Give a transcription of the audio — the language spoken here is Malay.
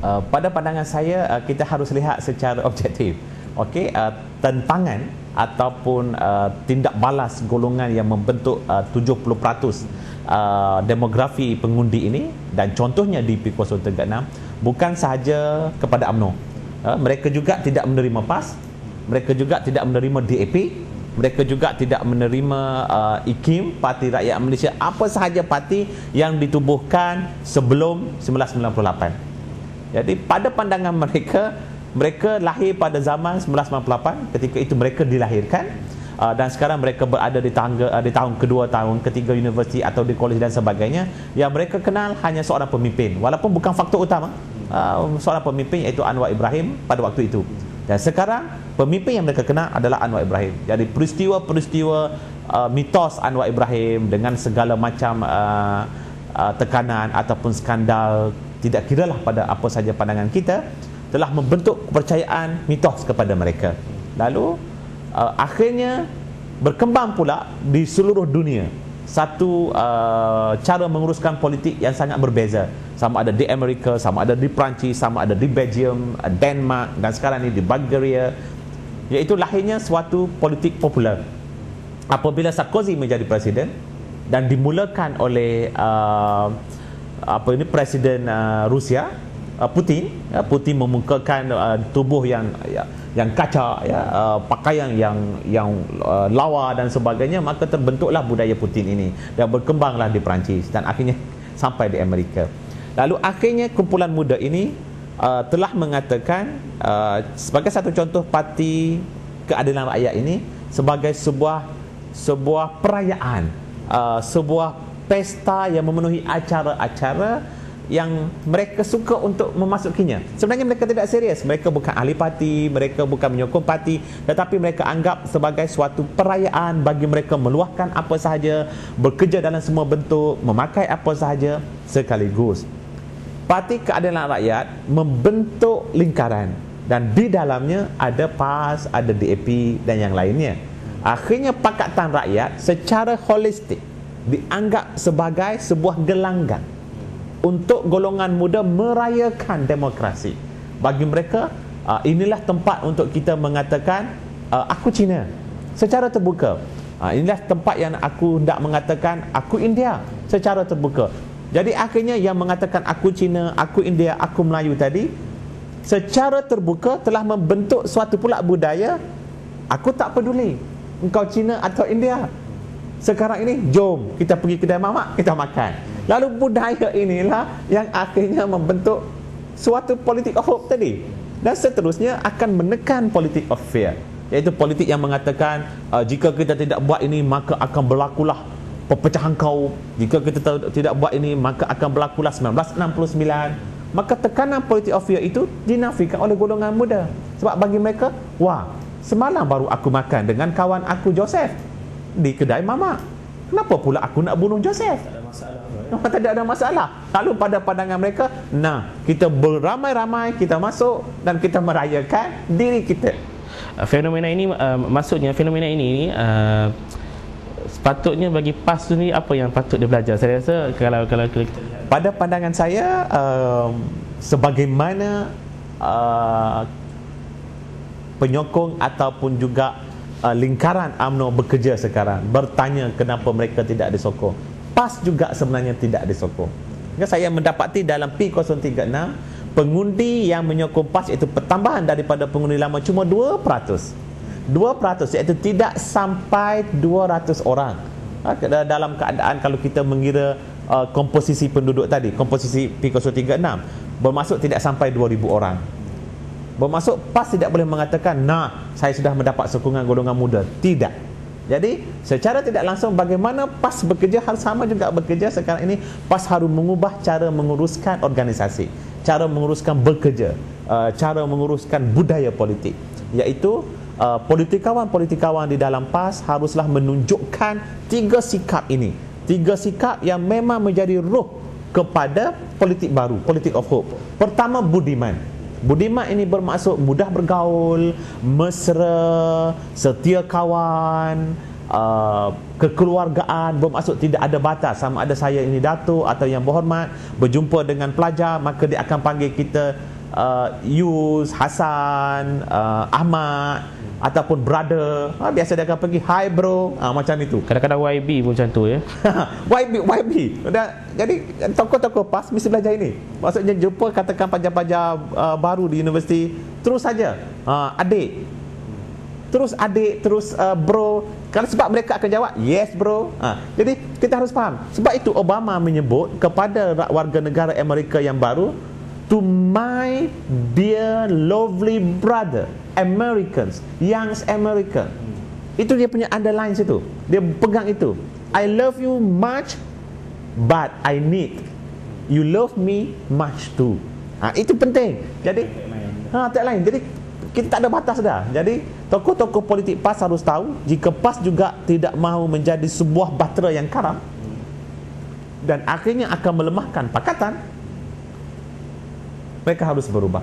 Pada pandangan saya, kita harus lihat secara objektif. Okey, tentangan ataupun tindak balas golongan yang membentuk 70% demografi pengundi ini, dan contohnya di P036, bukan sahaja kepada UMNO. Mereka juga tidak menerima PAS, mereka juga tidak menerima DAP, mereka juga tidak menerima IKIM, Parti Rakyat Malaysia, apa sahaja parti yang ditubuhkan sebelum 1998. Jadi pada pandangan mereka, mereka lahir pada zaman 1998, ketika itu mereka dilahirkan, dan sekarang mereka berada di tahun kedua, tahun ketiga universiti atau di kolej dan sebagainya. Yang mereka kenal hanya seorang pemimpin, walaupun bukan faktor utama, seorang pemimpin iaitu Anwar Ibrahim pada waktu itu. Dan sekarang pemimpin yang mereka kenal adalah Anwar Ibrahim. Jadi peristiwa-peristiwa mitos Anwar Ibrahim dengan segala macam tekanan ataupun skandal, tidak kiralah pada apa saja pandangan kita, telah membentuk kepercayaan mitos kepada mereka. Lalu akhirnya berkembang pula di seluruh dunia satu cara menguruskan politik yang sangat berbeza. Sama ada di Amerika, sama ada di Perancis, sama ada di Belgium, Denmark, dan sekarang ini di Bulgaria, iaitu lahirnya suatu politik popular. Apabila Sarkozy menjadi presiden dan dimulakan oleh Presiden Rusia, Putin. Putin memukakan tubuh yang kacak, pakaian yang lawa dan sebagainya, maka terbentuklah budaya Putin ini dan berkembanglah di Perancis dan akhirnya sampai di Amerika. Lalu akhirnya kumpulan muda ini telah mengatakan, sebagai satu contoh, Parti Keadilan Rakyat ini sebagai sebuah perayaan, sebuah pesta yang memenuhi acara-acara yang mereka suka untuk memasukinya. Sebenarnya mereka tidak serius, mereka bukan ahli parti, mereka bukan menyokong parti, tetapi mereka anggap sebagai suatu perayaan bagi mereka meluahkan apa sahaja, bekerja dalam semua bentuk, memakai apa sahaja sekaligus. Parti Keadilan Rakyat membentuk lingkaran dan di dalamnya ada PAS, ada DAP dan yang lainnya. Akhirnya Pakatan Rakyat secara holistik dianggap sebagai sebuah gelanggang untuk golongan muda merayakan demokrasi. Bagi mereka, inilah tempat untuk kita mengatakan aku Cina secara terbuka. Inilah tempat yang aku hendak mengatakan aku India secara terbuka. Jadi akhirnya yang mengatakan aku Cina, aku India, aku Melayu tadi secara terbuka telah membentuk suatu pula budaya, aku tak peduli engkau Cina atau India. Sekarang ini, jom kita pergi kedai mamak, kita makan. Lalu budaya inilah yang akhirnya membentuk suatu politik of hope tadi. Dan seterusnya akan menekan politik of fear, iaitu politik yang mengatakan jika kita tidak buat ini, maka akan berlakulah perpecahan kaum. Jika kita tidak buat ini, maka akan berlakulah 1969. Maka tekanan politik of fear itu dinafikan oleh golongan muda. Sebab bagi mereka, wah, semalam baru aku makan dengan kawan aku Joseph di kedai mamak, kenapa pula aku nak bunuh Joseph? Tak ada masalah. Lalu pada pandangan mereka, kita beramai-ramai, kita masuk dan kita merayakan diri kita. Fenomena ini, maksudnya fenomena ini sepatutnya bagi PAS ni apa yang patut dia belajar? Saya rasa kalau kita lihat, pada pandangan saya, sebagaimana penyokong ataupun juga lingkaran UMNO bekerja sekarang, bertanya kenapa mereka tidak disokong, PAS juga sebenarnya tidak disokong. Saya mendapati dalam P036, pengundi yang menyokong PAS itu pertambahan daripada pengundi lama cuma 2%, iaitu tidak sampai 200 orang. Dalam keadaan kalau kita mengira komposisi penduduk tadi, komposisi P036, bermaksud tidak sampai 2,000 orang. Bermaksud PAS tidak boleh mengatakan, saya sudah mendapat sokongan golongan muda. Tidak. Jadi secara tidak langsung, bagaimana PAS bekerja harus sama juga bekerja sekarang ini. PAS harus mengubah cara menguruskan organisasi, cara menguruskan bekerja, cara menguruskan budaya politik, iaitu politikawan-politikawan di dalam PAS haruslah menunjukkan 3 sikap ini, 3 sikap yang memang menjadi roh kepada politik baru, politik of hope. Pertama, budiman. Budiman ini bermaksud mudah bergaul, mesra, setia kawan, kekeluargaan, bermaksud tidak ada batas, sama ada saya ini datuk atau yang berhormat berjumpa dengan pelajar, maka dia akan panggil kita Yus, Hasan, Ahmad ataupun brother. Biasa dia akan pergi hi bro, macam itu. Kadang-kadang YB pun macam tu ya. YB. Jadi tokoh-tokoh PAS mesti belajar ini. Maksudnya jumpa katakan pelajar-pelajar baru di universiti, terus saja adik, terus bro. Kalau sebab mereka akan jawab yes bro. Jadi kita harus faham. Sebab itu Obama menyebut kepada warga negara Amerika yang baru, to my dear lovely brother Americans, young American. Itu dia punya underline situ. Dia pegang itu. I love you much, but I need you love me much too. Itu penting. Jadi tak lain. Jadi kita tak ada batas dah. Jadi tokoh-tokoh politik PAS harus tahu, jika PAS juga tidak mahu menjadi sebuah bahtera yang karam dan akhirnya akan melemahkan pakatan, mereka harus berubah.